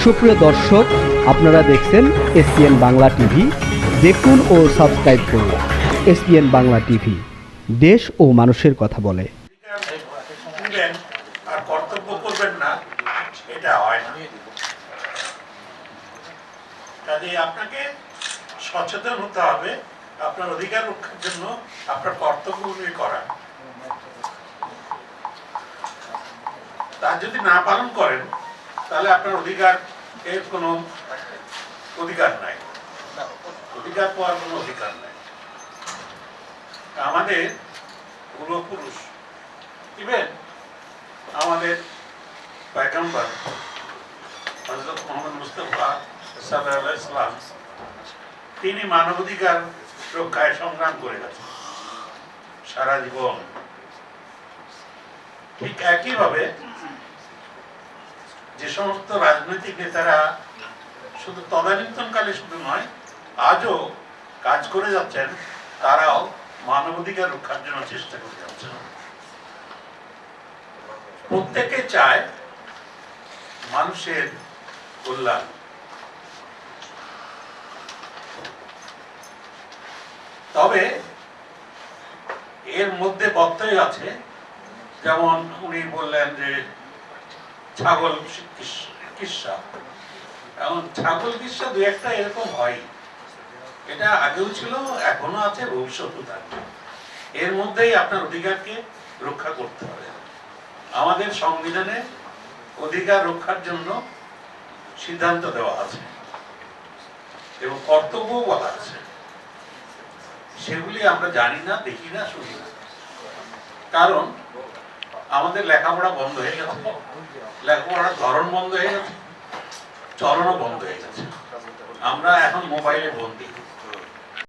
সুপ্রিয় দর্শক, আপনারা দেখছেন এসপিএন বাংলা টিভি। দেখুন ও সাবস্ক্রাইব করুন এসপিএন বাংলা টিভি, দেশ ও মানুষের কথা বলে। আর কর্তব্য করবেন না, এটা হয় না। কাজে আপনাকে সচেতন হতে হবে, আপনার অধিকার রক্ষার জন্য আপনার কর্তব্যগুলি করা। তা যদি না পালন করেন তাহলে আপনার অধিকার এর কোনো অধিকার নাই, অধিকার পাওয়ার কোনো অধিকার নাই। আমাদের পূর্বপুরুষ, ইভেন আমাদের পয়গম্বর হযরত মুহাম্মদ মুস্তাফা সাল্লাল্লাহু আলাইহি ওয়াসাল্লাম, তিনি মানবাধিকার রক্ষায় সংগ্রাম করে গেছেন সারা জীবন। ঠিক একইভাবে যে সমস্ত রাজনৈতিক নেতারা শুধু তদানীন্তনকালে শুধু নয়, আজও কাজ করে যাচ্ছেন, তারাও মানবাধিকার রক্ষার জন্য চেষ্টা করে যাচ্ছেন। প্রত্যেকে চায় মানুষের কল্যাণ। তবে এর মধ্যে ব্যত্যয় আছে, যেমন উনি বললেন যে ছাগল কিস্সা, এখন ছাগল কিস্সা দু একটা এরকম হয়, এটা আগেও ছিল, এখনো আছে, ভবিষ্যতেও থাকবে। এর মধ্যেই আপনার অধিকারকে রক্ষা করতে হবে। আমাদের সংবিধানে অধিকার রক্ষার জন্য সিদ্ধান্ত দেওয়া আছে এবং কর্তব্যও বলা আছে, সেগুলি আমরা জানি না, দেখি না, শুনি না। কারণ আমাদের লেখাপড়া বন্ধ হয়ে গেছে, লেখাপড়ার ধরন বন্ধ হয়ে গেছে, চলনও বন্ধ হয়ে গেছে। আমরা এখন মোবাইলে বন্দী।